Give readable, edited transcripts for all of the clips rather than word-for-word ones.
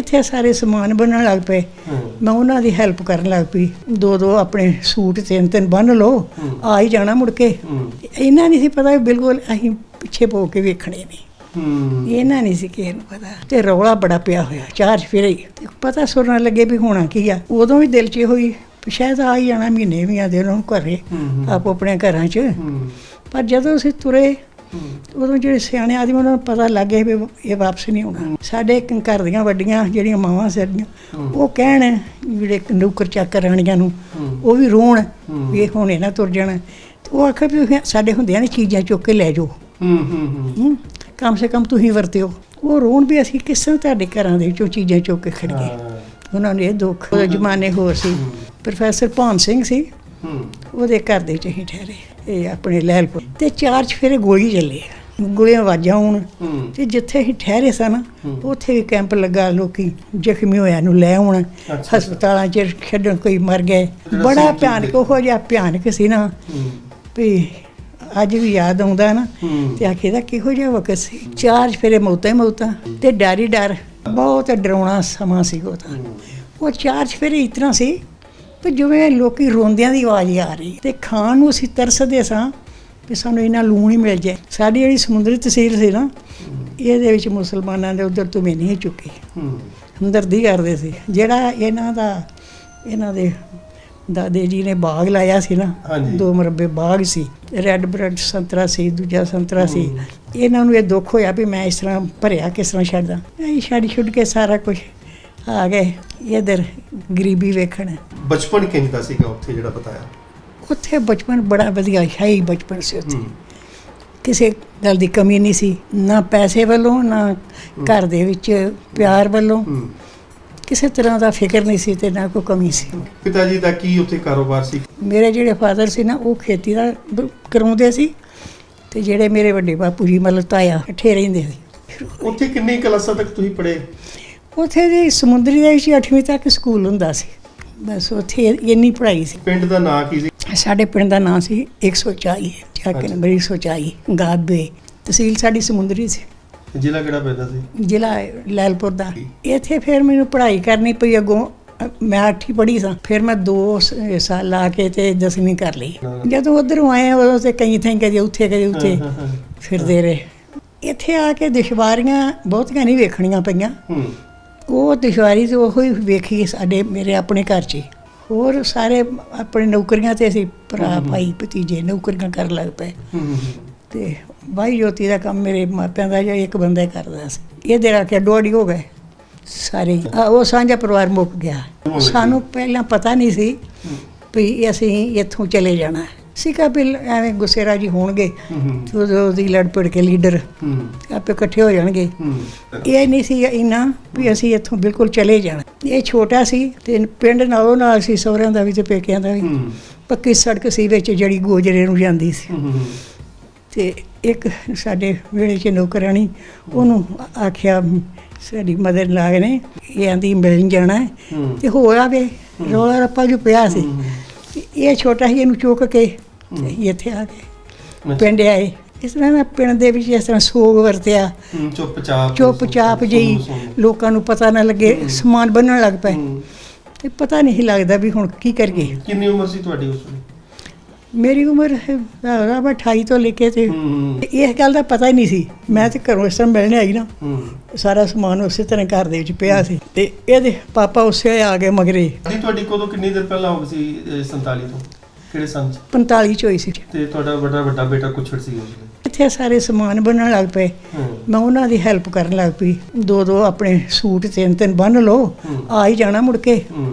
ਇੱਥੇ ਸਾਰੇ ਸਮਾਨ ਬਣਨ ਲੱਗ ਪਏ। ਮੈਂ ਉਹਨਾਂ ਦੀ ਹੈਲਪ ਕਰਨ ਲੱਗ ਪਈ। ਦੋ ਆਪਣੇ ਸੂਟ ਤਿੰਨ ਬੰਨ ਲਓ, ਆ ਹੀ ਜਾਣਾ ਮੁੜ ਕੇ। ਇਹਨਾਂ ਨਹੀਂ ਸੀ ਪਤਾ ਬਿਲਕੁਲ ਅਸੀਂ ਪਿੱਛੇ ਪੋ ਕੇ ਵੇਖਣੇ ਨਹੀਂ। ਇਹਨਾਂ ਨਹੀਂ ਸੀ ਕਿਸੇ ਨੂੰ ਪਤਾ। ਤੇ ਰੌਲਾ ਬੜਾ ਪਿਆ ਹੋਇਆ ਚਾਰ ਚੁਫੇਰੇ ਤੇ ਪਤਾ ਸੁਣਨ ਲੱਗੇ ਵੀ ਹੋਣਾ ਕੀ ਆ। ਉਦੋਂ ਵੀ ਦਿਲ 'ਚ ਹੋਈ ਸ਼ਾਇਦ ਆ ਹੀ ਜਾਣਾ, ਮਹੀਨੇ ਵੀ ਆਉਂਦੇ ਉਹਨਾਂ ਨੂੰ ਘਰੇ ਆਪੋ ਆਪਣੇ ਘਰਾਂ 'ਚ। ਪਰ ਜਦੋਂ ਅਸੀਂ ਤੁਰੇ ਉਦੋਂ ਜਿਹੜੇ ਸਿਆਣੇ ਆਦਮੀ ਉਹਨਾਂ ਨੂੰ ਪਤਾ ਲੱਗ ਗਿਆ ਵੀ ਇਹ ਵਾਪਸ ਨਹੀਂ ਆਉਣਾ। ਸਾਡੇ ਘਰ ਦੀਆਂ ਵੱਡੀਆਂ ਜਿਹੜੀਆਂ ਮਾਵਾਂ ਸਾਡੀਆਂ ਉਹ ਕਹਿਣ, ਜਿਹੜੇ ਨੌਕਰ ਚਾਕਰ ਰਾਣੀਆਂ ਨੂੰ ਉਹ ਵੀ ਰੋਣ ਵੀ ਇਹ ਹੁਣ ਇਹਨਾਂ ਤੁਰ ਜਾਣਾ। ਉਹ ਆਖੇ ਵੀ ਸਾਡੇ ਹੁੰਦਿਆਂ ਨੇ ਚੀਜ਼ਾਂ ਚੁੱਕ ਕੇ ਲੈ ਜਾਓ, ਕਮ ਸੇ ਕਮ ਤੁਸੀਂ ਵਰਤਿਓ। ਉਹ ਰੋਣ ਵੀ ਅਸੀਂ ਕਿਸ ਤਰ੍ਹਾਂ ਤੁਹਾਡੇ ਘਰਾਂ ਦੇ ਵਿੱਚੋਂ ਚੀਜ਼ਾਂ ਚੁੱਕ ਕੇ ਖੜ ਗਏ। ਉਹਨਾਂ ਨੂੰ ਇਹ ਦੁੱਖ। ਉਹਦੇ ਜ਼ਮਾਨੇ ਹੋਰ ਸੀ। ਪ੍ਰੋਫੈਸਰ ਭਾਨ ਸਿੰਘ ਸੀ, ਉਹਦੇ ਘਰ ਦੇ 'ਚ ਅਸੀਂ ਠਹਿਰੇ, ਇਹ ਆਪਣੇ ਲਹਿਲਪੁਰ। ਤੇ ਚਾਰ ਚੁਫੇਰੇ ਗੋਲੀ ਚੱਲੇ, ਗੋਲੀਆਂ ਆਵਾਜ਼ਾਂ ਆਉਣ। ਤੇ ਜਿੱਥੇ ਅਸੀਂ ਠਹਿਰੇ ਸਨ ਉੱਥੇ ਵੀ ਕੈਂਪ ਲੱਗਾ, ਲੋਕੀ ਜ਼ਖਮੀ ਹੋਇਆ ਨੂੰ ਲੈ ਆਉਣ, ਹਸਪਤਾਲਾਂ 'ਚ ਛੱਡਣ, ਕੋਈ ਮਰ ਗਏ। ਬੜਾ ਭਿਆਨਕ, ਉਹੋ ਜਿਹਾ ਭਿਆਨਕ ਸੀ ਨਾ ਵੀ ਅੱਜ ਵੀ ਯਾਦ ਆਉਂਦਾ ਨਾ ਤੇ ਆਖੀਦਾ ਕਿਹੋ ਜਿਹਾ ਵਕਤ ਸੀ। ਚਾਰ ਚੁਫੇਰੇ ਮੌਤਾਂ ਹੀ ਮੌਤਾਂ ਤੇ ਡਰ ਹੀ ਡਰ। ਬਹੁਤ ਡਰਾਉਣਾ ਸਮਾਂ ਸੀ ਉਹ ਤਾਂ। ਉਹ ਚਾਰ ਚੁਫੇਰੇ ਇਸ ਤਰ੍ਹਾਂ ਸੀ ਵੀ ਜਿਵੇਂ ਲੋਕੀ ਰੋਂਦਿਆਂ ਦੀ ਆਵਾਜ਼ ਆ ਰਹੀ। ਤੇ ਖਾਣ ਨੂੰ ਅਸੀਂ ਤਰਸਦੇ ਸਾਂ ਵੀ ਸਾਨੂੰ ਇਹਨਾਂ ਲੂਣ ਹੀ ਮਿਲ ਜਾਏ। ਸਾਡੀ ਜਿਹੜੀ ਸਮੁੰਦਰੀ ਤਹਿਸੀਲ ਸੀ ਨਾ, ਇਹਦੇ ਵਿੱਚ ਮੁਸਲਮਾਨਾਂ ਦੇ ਉੱਧਰ ਤੋਂ ਨਹੀਂ ਚੁੱਕੀ, ਹਮਦਰਦੀ ਕਰਦੇ ਸੀ। ਜਿਹੜਾ ਇਹਨਾਂ ਦੇ ਦਾਦੇ ਜੀ ਨੇ ਬਾਗ ਲਾਇਆ ਸੀ ਨਾ, 2 ਮੁਰੱਬੇ ਬਾਗ ਸੀ, ਰੈੱਡ ਬਰੈਡ ਸੰਤਰਾ ਸੀ, ਦੂਜਾ ਸੰਤਰਾ ਸੀ। ਇਹਨਾਂ ਨੂੰ ਇਹ ਦੁੱਖ ਹੋਇਆ ਵੀ ਮੈਂ ਇਸ ਤਰ੍ਹਾਂ ਭਰਿਆ ਕਿਸ ਤਰ੍ਹਾਂ ਛੱਡਦਾ। ਅਸੀਂ ਛੱਡ ਕੇ ਸਾਰਾ ਕੁਝ ਆ ਗਏ ਇੱਧਰ ਗਰੀਬੀ ਵੇਖਣ। ਬਚਪਨ ਕਿੰਨਾ ਸੀਗਾ ਉੱਥੇ ਜਿਹੜਾ ਬਤਾਇਆ? ਉੱਥੇ ਬਚਪਨ ਬੜਾ ਵਧੀਆ ਸ਼ਾਹੀ ਬਚਪਨ ਸੀ। ਉੱਥੇ ਕਿਸੇ ਗੱਲ ਦੀ ਕਮੀ ਨਹੀਂ ਸੀ, ਨਾ ਪੈਸੇ ਵੱਲੋਂ ਨਾ ਘਰ ਦੇ ਵਿੱਚ ਪਿਆਰ ਵੱਲੋਂ ਕਿਸੇ ਤਰ੍ਹਾਂ ਦਾ ਫਿਕਰ ਨਹੀਂ ਸੀ ਤੇ ਨਾ ਕੋਈ ਕਮੀ ਸੀ। ਪਿਤਾ ਜੀ ਦਾ ਕੀ ਉੱਥੇ ਕਾਰੋਬਾਰ ਸੀ? ਮੇਰੇ ਜਿਹੜੇ ਫਾਦਰ ਸੀ ਨਾ ਉਹ ਖੇਤੀ ਦਾ ਕਰਾਉਂਦੇ ਸੀ ਤੇ ਜਿਹੜੇ ਮੇਰੇ ਵੱਡੇ ਬਾਪੂ ਜੀ ਮਤਲਬ ਤਾਇਆ ਇਕੱਠੇ ਰਹਿੰਦੇ ਸੀ। ਉੱਥੇ ਕਿੰਨੀ ਕਲਾਸਾਂ ਤੱਕ ਤੁਸੀਂ ਪੜ੍ਹੇ? ਉੱਥੇ ਜੀ ਸਮੁੰਦਰੀ ਦੇ ਵਿੱਚ 8ਵੀਂ ਤੱਕ ਸਕੂਲ ਹੁੰਦਾ ਸੀ, ਬਸ ਉੱਥੇ ਇੰਨੀ ਪੜ੍ਹਾਈ ਸੀ। ਪਿੰਡ ਦਾ ਨਾਂ ਕੀ ਸੀ? ਸਾਡੇ ਪਿੰਡ ਦਾ ਨਾਂ ਸੀ 140 ਚੱਕ ਨੰਬਰ 140 ਗਾਬੇ। ਤਹਿਸੀਲ ਸਾਡੀ ਸਮੁੰਦਰੀ ਸੀ। ਜ਼ਿਲ੍ਹਾ ਕਿਹੜਾ ਪੈਂਦਾ ਸੀ? ਜ਼ਿਲ੍ਹਾ ਲਹਿਲਪੁਰ ਦਾ। ਇੱਥੇ ਫਿਰ ਮੈਨੂੰ ਪੜ੍ਹਾਈ ਕਰਨੀ ਪਈ। ਅੱਗੋਂ ਮੈਂ 8ਵੀਂ ਪੜ੍ਹੀ ਸਾਂ, ਫਿਰ ਮੈਂ 2 ਸਾਲ ਲਾ ਕੇ ਤੇ 10ਵੀਂ ਕਰ ਲਈ। ਜਦੋਂ ਉੱਧਰੋਂ ਆਏ ਉਦੋਂ ਤੇ ਕਈ ਥਾਂ ਕਦੇ ਉੱਥੇ ਫਿਰਦੇ ਰਹੇ। ਇੱਥੇ ਆ ਕੇ ਦੁਸ਼ਵਾਰੀਆਂ ਬਹੁਤੀਆਂ ਨਹੀਂ ਵੇਖਣੀਆਂ ਪਈਆਂ। ਉਹ ਦੁਸ਼ਵਾਰੀ ਤਾਂ ਉਹੀ ਵੇਖੀ ਸਾਡੇ ਮੇਰੇ ਆਪਣੇ ਘਰ 'ਚ। ਹੋਰ ਸਾਰੇ ਆਪਣੇ ਨੌਕਰੀਆਂ ਤੇ ਅਸੀਂ ਭਰਾ ਭਾਈ ਭਤੀਜੇ ਨੌਕਰੀਆਂ ਕਰਨ ਲੱਗ ਪਏ। ਤੇ ਬਾਈ ਜੋਤੀ ਦਾ ਕੰਮ ਮੇਰੇ ਮਾਪਿਆਂ ਦਾ ਜਾਂ ਇੱਕ ਬੰਦਾ ਕਰਦਾ ਸੀ। ਇਹਦੇ ਆ ਕੇ ਅੱਡੋ-ਅੱਡੀ ਹੋ ਗਏ ਸਾਰੇ। ਉਹ ਸਾਂਝਾ ਪਰਿਵਾਰ ਮੁੱਕ ਗਿਆ। ਸਾਨੂੰ ਪਹਿਲਾਂ ਪਤਾ ਨਹੀਂ ਸੀ ਵੀ ਅਸੀਂ ਇੱਥੋਂ ਚਲੇ ਜਾਣਾ ਸੀਗਾ। ਵੀ ਐਵੇਂ ਗੁੱਸੇਰਾ ਜੀ ਹੋਣਗੇ, ਉਹਦੀ ਲੜ ਪੜ ਕੇ ਲੀਡਰ ਆਪੇ ਇਕੱਠੇ ਹੋ ਜਾਣਗੇ। ਇਹ ਨਹੀਂ ਸੀ ਇੰਨਾ ਵੀ ਅਸੀਂ ਇੱਥੋਂ ਬਿਲਕੁਲ ਚਲੇ ਜਾਣਾ। ਇਹ ਛੋਟਾ ਸੀ ਤੇ ਪਿੰਡ ਨਾਲੋਂ ਨਾਲ ਸੀ, ਸਹੁਰਿਆਂ ਦਾ ਵੀ ਤੇ ਪੇਕਿਆਂ ਦਾ ਵੀ। ਪੱਕੀ ਸੜਕ ਸੀ ਵਿੱਚ ਜਿਹੜੀ ਗੋਜਰੇ ਨੂੰ ਜਾਂਦੀ ਸੀ। ਤੇ ਇੱਕ ਸਾਡੇ ਵਿਹੜੇ 'ਚ ਨੌਕਰਾਣੀ, ਉਹਨੂੰ ਆਖਿਆ ਸਾਡੀ ਮਦਰ ਲਾਗ ਨੇ, ਇਹ ਆਂਦੀ ਮਿਲਣ ਜਾਣਾ ਤੇ ਹੋ ਆਵੇ। ਰੌਲਾ ਰੱਪਾ ਜੋ ਪਿਆ ਸੀ। ਇਹ ਛੋਟਾ ਸੀ, ਇਹਨੂੰ ਚੁੱਕ ਕੇ ਇੱਥੇ ਆ ਕੇ ਪਿੰਡ ਆਏ। ਇਸ ਤਰ੍ਹਾਂ ਦਾ ਪਿੰਡ ਦੇ ਵਿੱਚ ਇਸ ਤਰ੍ਹਾਂ ਸੋਗ ਵਰਤਿਆ, ਚੁੱਪ ਚਾਪ ਜਿਹੀ, ਲੋਕਾਂ ਨੂੰ ਪਤਾ ਨਾ ਲੱਗੇ। ਸਮਾਨ ਬੰਨਣ ਲੱਗ ਪਏ ਤੇ ਪਤਾ ਨਹੀਂ ਲੱਗਦਾ ਵੀ ਹੁਣ ਕੀ ਕਰੀਏ। ਕਿੰਨੀ ਉਮਰ ਸੀ ਤੁਹਾਡੀ ਉਸ ਵੇਲੇ? ਮੇਰੀ ਉਮਰ 28 ਤੋਂ ਲੈ ਕੇ ਤੇ ਇਸ ਗੱਲ ਦਾ ਪਤਾ ਹੀ ਨਹੀਂ ਸੀ। ਮੈਂ ਤੇ ਘਰੋਂ ਇਸ ਤਰ੍ਹਾਂ ਮਿਲਣ ਆਈ ਨਾ, ਸਾਰਾ ਸਮਾਨ ਉਸੇ ਤਰ੍ਹਾਂ ਘਰ ਦੇ ਵਿੱਚ ਪਿਆ ਸੀ ਤੇ ਇਹਦੇ ਪਾਪਾ ਉਸੇ ਆ ਗਏ ਮਗਰੇ। ਤੁਹਾਡੀ ਕਦੋਂ ਕਿੰਨੀ ਦੇਰ ਪਹਿਲਾਂ ਹੋ ਗਈ ਸੀ? 47 ਤੋਂ ਕਿਹੜੇ ਸੰਨ 'ਚ? 45 ਚ ਹੋਈ ਸੀ। ਤੇ ਤੁਹਾਡਾ ਵੱਡਾ ਬੇਟਾ ਕੁਛੜ ਸੀ ਉਸ ਵੇਲੇ? ਇੱਥੇ ਸਾਰੇ ਸਮਾਨ ਬਣਨ ਲੱਗ ਪਏ। ਮੈਂ ਉਹਨਾਂ ਦੀ ਹੈਲਪ ਕਰਨ ਲੱਗ ਪਈ। ਦੋ ਆਪਣੇ ਸੂਟ ਤਿੰਨ ਬੰਨ ਲਓ, ਆ ਹੀ ਜਾਣਾ ਮੁੜ ਕੇ।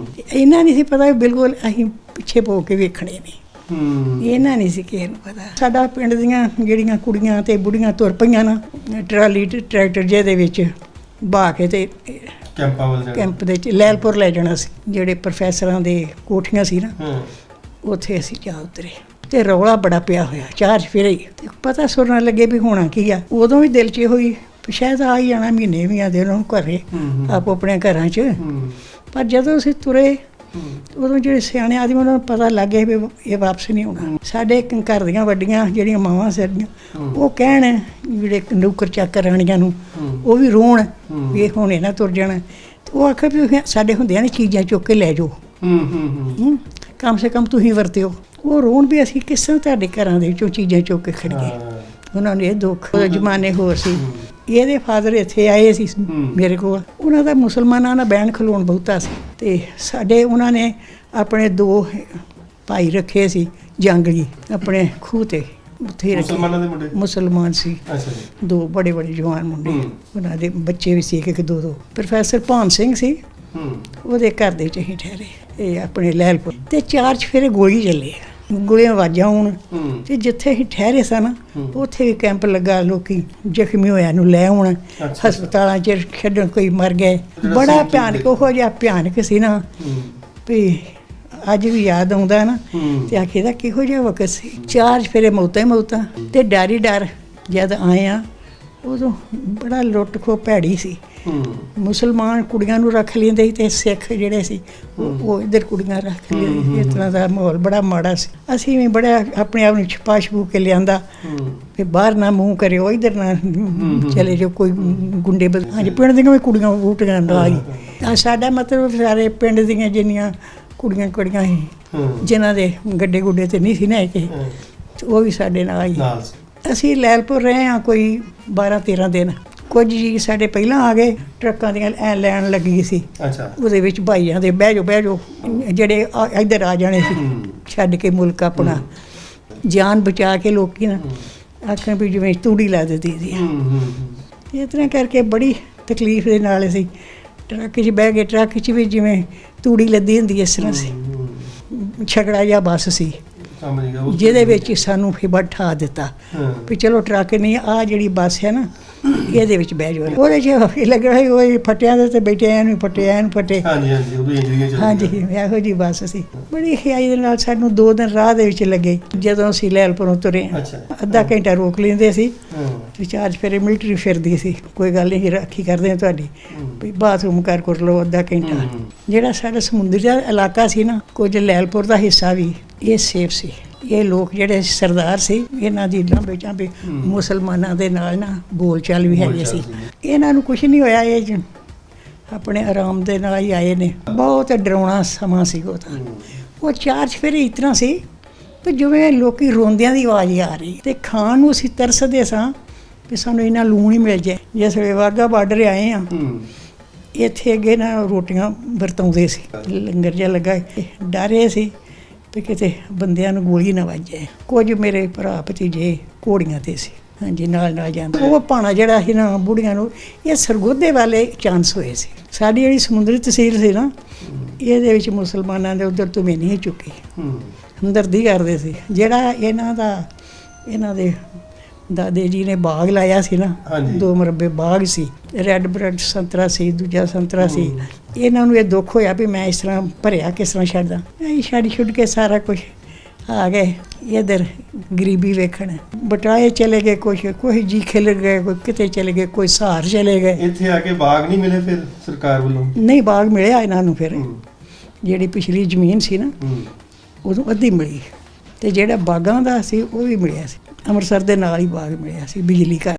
ਇਹਨਾਂ ਨਹੀਂ ਸੀ ਪਤਾ ਬਿਲਕੁਲ ਅਸੀਂ ਪਿੱਛੇ ਪੋ ਕੇ ਵੇਖਣੇ ਨਹੀਂ। ਇਹਨਾਂ ਨਹੀਂ ਸੀ ਕਿਸੇ ਨੂੰ ਪਤਾ। ਸਾਡਾ ਪਿੰਡ ਦੀਆਂ ਜਿਹੜੀਆਂ ਕੁੜੀਆਂ ਤੇ ਬੁੜੀਆਂ ਤੁਰ ਪਈਆਂ ਨਾ, ਟਰਾਲੀ ਟਰੈਕਟਰ ਜਿਹਦੇ ਵਿੱਚ ਬਹਾ ਕੇ ਤੇ ਕੈਂਪ ਦੇ ਵਿੱਚ ਲਹਿਲਪੁਰ ਲੈ ਜਾਣਾ ਸੀ। ਜਿਹੜੇ ਪ੍ਰੋਫੈਸਰਾਂ ਦੇ ਕੋਠੀਆਂ ਸੀ ਨਾ, ਉੱਥੇ ਅਸੀਂ ਜਾ ਉਤਰੇ ਤੇ ਰੌਲਾ ਬੜਾ ਪਿਆ ਹੋਇਆ ਚਾਰ ਚੁਫੇਰੇ ਤੇ ਪਤਾ ਸੁਣਨ ਲੱਗੇ ਵੀ ਹੋਣਾ ਕੀ ਆ। ਉਦੋਂ ਵੀ ਦਿਲ 'ਚ ਹੋਈ ਸ਼ਾਇਦ ਆ ਹੀ ਜਾਣਾ, ਮਹੀਨੇ ਵੀ ਆਉਂਦੇ ਉਹਨਾਂ ਨੂੰ ਘਰੇ ਆਪੋ ਆਪਣੇ ਘਰਾਂ 'ਚ। ਪਰ ਜਦੋਂ ਅਸੀਂ ਤੁਰੇ ਉਦੋਂ ਜਿਹੜੇ ਸਿਆਣੇ ਆਦਮੀ ਉਹਨਾਂ ਨੂੰ ਪਤਾ ਲੱਗ ਗਿਆ ਵੀ ਇਹ ਵਾਪਸ ਨਹੀਂ ਆਉਣਾ। ਸਾਡੇ ਘਰ ਦੀਆਂ ਵੱਡੀਆਂ ਜਿਹੜੀਆਂ ਮਾਵਾਂ ਸਾਡੀਆਂ ਉਹ ਕਹਿਣ, ਜਿਹੜੇ ਨੌਕਰ ਚਾਕਰ ਰਾਣੀਆਂ ਨੂੰ ਉਹ ਵੀ ਰੋਣ ਵੀ ਇਹ ਹੁਣ ਇਹਨਾਂ ਤੁਰ ਜਾਣਾ। ਉਹ ਆਖਿਆ ਵੀ ਤੁਸੀਂ ਸਾਡੇ ਹੁੰਦਿਆਂ ਨੇ ਚੀਜ਼ਾਂ ਚੁੱਕ ਕੇ ਲੈ ਜਾਓ, ਕਮ ਸੇ ਕਮ ਤੁਸੀਂ ਵਰਤਿਓ। ਉਹ ਰੋਣ ਵੀ ਅਸੀਂ ਕਿਸ ਤਰ੍ਹਾਂ ਤੁਹਾਡੇ ਘਰਾਂ ਦੇ ਵਿੱਚੋਂ ਚੀਜ਼ਾਂ ਚੁੱਕ ਕੇ ਖੜੀਏ। ਉਹਨਾਂ ਨੂੰ ਇਹ ਦੁੱਖ, ਜ਼ਮਾਨੇ ਹੋਰ ਸੀ। ਇਹਦੇ ਫਾਦਰ ਇੱਥੇ ਆਏ ਸੀ ਮੇਰੇ ਕੋਲ, ਉਹਨਾਂ ਦਾ ਮੁਸਲਮਾਨਾਂ ਨਾਲ ਬਹਿਣ ਖਲੋਣ ਬਹੁਤਾ ਸੀ, ਤੇ ਸਾਡੇ ਉਹਨਾਂ ਨੇ ਆਪਣੇ 2 ਭਾਈ ਰੱਖੇ ਸੀ ਜੰਗਲੀ ਆਪਣੇ ਖੂਹ ਤੇ, ਉੱਥੇ ਮੁਸਲਮਾਨਾਂ ਦੇ ਮੁੰਡੇ ਮੁਸਲਮਾਨ ਸੀ। ਅੱਛਾ ਜੀ। 2 ਬੜੇ ਜਵਾਨ ਮੁੰਡੇ, ਉਹਨਾਂ ਦੇ ਬੱਚੇ ਵੀ ਸੀ, ਇੱਕ 2 ਪ੍ਰੋਫੈਸਰ ਭਾਨ ਸਿੰਘ ਸੀ, ਉਹਦੇ ਘਰ ਦੇ ਚ ਅਸੀਂ ਠਹਿਰੇ, ਇਹ ਆਪਣੇ ਲਹਿਲਪੁਰ, ਤੇ 4 ਚੁਫੇਰੇ ਗੋਲੀ ਚੱਲੇ, ਗੋਲੀਆਂ ਆਵਾਜ਼ਾਂ ਹੋਣ, ਤੇ ਜਿੱਥੇ ਅਸੀਂ ਠਹਿਰੇ ਸਨ ਉੱਥੇ ਵੀ ਕੈਂਪ ਲੱਗਾ, ਲੋਕੀ ਜ਼ਖਮੀ ਹੋਇਆ ਨੂੰ ਲੈ ਆਉਣ, ਹਸਪਤਾਲਾਂ 'ਚ ਖੇਡਣ, ਕੋਈ ਮਰ ਗਏ। ਬੜਾ ਭਿਆਨਕ, ਉਹੋ ਜਿਹਾ ਭਿਆਨਕ ਸੀ ਨਾ ਵੀ ਅੱਜ ਵੀ ਯਾਦ ਆਉਂਦਾ ਨਾ, ਤੇ ਆਖੀਦਾ ਕਿਹੋ ਜਿਹਾ ਵਕਤ ਸੀ। 4 ਚੁਫੇਰੇ ਮੌਤਾਂ ਹੀ ਮੌਤਾਂ, ਤੇ ਡਰ ਹੀ ਡਰ। ਜਦ ਆਏ ਆ ਉਦੋਂ ਬੜਾ ਲੁੱਟ ਖੋਹ ਭੈੜੀ ਸੀ। ਮੁਸਲਮਾਨ ਕੁੜੀਆਂ ਨੂੰ ਰੱਖ ਲੈਂਦੇ ਸੀ, ਤੇ ਸਿੱਖ ਜਿਹੜੇ ਸੀ ਉਹ ਇੱਧਰ ਕੁੜੀਆਂ ਰੱਖ ਲੈਂਦੇ। ਇਸ ਤਰ੍ਹਾਂ ਦਾ ਮਾਹੌਲ ਬੜਾ ਮਾੜਾ ਸੀ। ਅਸੀਂ ਵੀ ਬੜਾ ਆਪਣੇ ਆਪ ਨੂੰ ਛੁਪਾ ਛਪੂ ਕੇ ਲਿਆਂਦਾ ਵੀ ਬਾਹਰ ਨਾ ਮੂੰਹ ਕਰਿਓ, ਇੱਧਰ ਨਾ ਚਲੇ ਜਾਓ, ਕੋਈ ਗੁੰਡੇ ਹਾਂਜੀ ਪਿੰਡ ਦੀਆਂ ਵੀ ਕੁੜੀਆਂ ਵੋਟੀਆਂ ਨਾਲ ਹੀ। ਸਾਡਾ ਮਤਲਬ ਸਾਰੇ ਪਿੰਡ ਦੀਆਂ ਜਿੰਨੀਆਂ ਕੁੜੀਆਂ ਸੀ, ਜਿਨ੍ਹਾਂ ਦੇ ਗੱਡੇ ਗੁੱਡੇ ਤੇ ਨਹੀਂ ਸੀ ਨਾ ਕਿ, ਉਹ ਵੀ ਸਾਡੇ ਨਾਲ ਹੀ। ਅਸੀਂ ਲੈਲਪੁਰ ਰਹੇ ਹਾਂ ਕੋਈ 12-13 ਦਿਨ। ਕੁਝ ਜੀ ਸਾਡੇ ਪਹਿਲਾਂ ਆ ਗਏ, ਟਰੱਕਾਂ ਦੀਆਂ ਐ ਲੈਣ ਲੱਗੀ ਸੀ। ਉਹਦੇ ਵਿੱਚ ਭਾਈਆਂ ਦੇ ਬਹਿ ਜਾਓ ਜਿਹੜੇ ਇੱਧਰ ਆ ਜਾਣੇ ਸੀ, ਛੱਡ ਕੇ ਮੁਲਕ ਆਪਣਾ, ਜਾਨ ਬਚਾ ਕੇ ਲੋਕੀ ਨਾ ਆਖਣ ਵੀ ਜਿਵੇਂ ਤੂੜੀ ਲਾ ਦਿੱਤੀ ਸੀ। ਇਸ ਤਰ੍ਹਾਂ ਕਰਕੇ ਬੜੀ ਤਕਲੀਫ ਦੇ ਨਾਲ ਅਸੀਂ ਟਰੱਕ 'ਚ ਬਹਿ ਗਏ। ਟਰੱਕ 'ਚ ਵੀ ਜਿਵੇਂ ਤੂੜੀ ਲੱਦੀ ਹੁੰਦੀ ਇਸ ਤਰ੍ਹਾਂ ਸੀ, ਛਕੜਾ ਜਿਹਾ ਬੱਸ ਸੀ, ਜਿਹਦੇ ਵਿੱਚ ਸਾਨੂੰ ਫਿਰ ਬਿਠਾ ਦਿੱਤਾ ਵੀ ਚਲੋ ਟਰੱਕ ਨਹੀਂ, ਆਹ ਜਿਹੜੀ ਬੱਸ ਹੈ ਨਾ ਇਹਦੇ ਵਿੱਚ ਬਹਿ ਜਾਓ। ਉਹਦੇ 'ਚ ਲੱਗਣਾ ਉਹ ਫੱਟਿਆਂ ਦੇ ਤੇ ਬੈਠੇ, ਐਨ ਫੱਟੇ। ਹਾਂਜੀ, ਇਹੋ ਜਿਹੀ ਬੱਸ ਸੀ। ਬੜੀ ਖਿਆਈ ਦੇ ਨਾਲ ਸਾਨੂੰ 2 ਦਿਨ ਰਾਹ ਦੇ ਵਿੱਚ ਲੱਗੇ। ਜਦੋਂ ਅਸੀਂ ਲੈਲਪੁਰੋਂ ਤੁਰੇ, ਅੱਧਾ ਘੰਟਾ ਰੋਕ ਲੈਂਦੇ ਸੀ, ਤੇ 4 ਚੁਫੇਰੇ ਮਿਲਟਰੀ ਫਿਰਦੀ ਸੀ, ਕੋਈ ਗੱਲ ਨਹੀਂ ਰਾਖੀ ਕਰਦੇ ਤੁਹਾਡੀ, ਵੀ ਬਾਥਰੂਮ ਕਰ ਲਓ ਅੱਧਾ ਘੰਟਾ। ਜਿਹੜਾ ਸਾਡਾ ਸਮੁੰਦਰੀ ਦਾ ਇਲਾਕਾ ਸੀ ਨਾ, ਕੁਝ ਲੈਲਪੁਰ ਦਾ ਹਿੱਸਾ ਵੀ ਇਹ ਸੇਫ ਸੀ। ਇਹ ਲੋਕ ਜਿਹੜੇ ਸਰਦਾਰ ਸੀ, ਇਹਨਾਂ ਦੀ ਲਾਂਬੇ ਮੁਸਲਮਾਨਾਂ ਦੇ ਨਾਲ ਨਾ ਬੋਲ ਚਾਲ ਵੀ ਹੈਗੀ ਸੀ। ਇਹਨਾਂ ਨੂੰ ਕੁਝ ਨਹੀਂ ਹੋਇਆ, ਇਹ ਆਪਣੇ ਆਰਾਮ ਦੇ ਨਾਲ ਹੀ ਆਏ ਨੇ। ਬਹੁਤ ਡਰਾਉਣਾ ਸਮਾਂ ਸੀ ਉਹ ਤਾਂ। ਉਹ 4 ਚੁਫੇਰੇ ਇਸ ਤਰ੍ਹਾਂ ਸੀ ਕਿ ਜਿਵੇਂ ਲੋਕੀ ਰੋਂਦਿਆਂ ਦੀ ਆਵਾਜ਼ ਆ ਰਹੀ, ਤੇ ਖਾਣ ਨੂੰ ਅਸੀਂ ਤਰਸਦੇ ਸਾਂ ਵੀ ਸਾਨੂੰ ਇਹਨਾਂ ਲੂਣ ਹੀ ਮਿਲ ਜਾਏ। ਜਿਸ ਵੇਲੇ ਵਾਹਗਾ ਬਾਰਡਰ ਆਏ ਆ, ਇੱਥੇ ਅੱਗੇ ਨਾ ਰੋਟੀਆਂ ਵਰਤਾਉਂਦੇ ਸੀ, ਲੰਗਰ ਜਿਹਾ ਲੱਗਾ, ਡਰੇ ਸੀ ਤੇ ਕਿਤੇ ਬੰਦਿਆਂ ਨੂੰ ਗੋਲੀ ਨਾ ਵੱਜੇ। ਕੁਝ ਮੇਰੇ ਭਰਾ ਭਤੀਜੇ ਘੋੜੀਆਂ ਤੇ ਸੀ, ਹਾਂਜੀ, ਨਾਲ ਜਾਂਦੇ। ਉਹ ਭਾਣਾ ਜਿਹੜਾ ਸੀ ਨਾ ਬੁੜੀਆਂ ਨੂੰ, ਇਹ ਸਰਗੋਧੇ ਵਾਲੇ ਚਾਂਸ ਹੋਏ ਸੀ। ਸਾਡੀ ਜਿਹੜੀ ਸਮੁੰਦਰੀ ਤਹਿਸੀਲ ਸੀ ਨਾ, ਇਹਦੇ ਵਿੱਚ ਮੁਸਲਮਾਨਾਂ ਦੇ ਉੱਧਰ ਤੋਂ ਨਹੀਂ ਚੁੱਕੀ, ਹਮਦਰਦੀ ਕਰਦੇ ਸੀ। ਜਿਹੜਾ ਇਹਨਾਂ ਦੇ ਦਾਦੇ ਜੀ ਨੇ ਬਾਗ ਲਾਇਆ ਸੀ ਨਾ, 2 ਮਰਬੇ ਬਾਗ ਸੀ, ਰੈੱਡ ਬਰੈਡ ਸੰਤਰਾ ਸੀ, ਦੂਜਾ ਸੰਤਰਾ ਸੀ। ਇਹਨਾਂ ਨੂੰ ਇਹ ਦੁੱਖ ਹੋਇਆ ਵੀ ਮੈਂ ਇਸ ਤਰ੍ਹਾਂ ਭਰਿਆ ਕਿਸ ਤਰ੍ਹਾਂ ਛੱਡਦਾ। ਅਸੀਂ ਛੱਡ ਕੇ ਸਾਰਾ ਕੁਝ ਆ ਗਏ ਇੱਧਰ ਗਰੀਬੀ ਵੇਖਣ। ਬਟਾਏ ਚਲੇ ਗਏ, ਕੋਈ ਜੀ ਖਿਲ ਗਏ, ਕੋਈ ਕਿਤੇ ਚਲੇ ਗਏ, ਕੋਈ ਸਹਾਰ ਚਲੇ ਗਏ। ਇੱਥੇ ਆ ਕੇ ਬਾਗ ਨਹੀਂ ਮਿਲੇ ਫਿਰ ਸਰਕਾਰ ਵੱਲੋਂ? ਨਹੀਂ, ਬਾਗ ਮਿਲਿਆ ਇਹਨਾਂ ਨੂੰ। ਫਿਰ ਜਿਹੜੀ ਪਿਛਲੀ ਜ਼ਮੀਨ ਸੀ ਨਾ, ਉਦੋਂ ਅੱਧੀ ਮਿਲੀ, ਤੇ ਜਿਹੜਾ ਬਾਗਾਂ ਦਾ ਸੀ ਉਹ ਵੀ ਮਿਲਿਆ ਸੀ। ਅੰਮ੍ਰਿਤਸਰ ਦੇ ਨਾਲ ਹੀ ਬਾਗ ਮਿਲਿਆ ਸੀ, ਬਿਜਲੀ ਘਰ।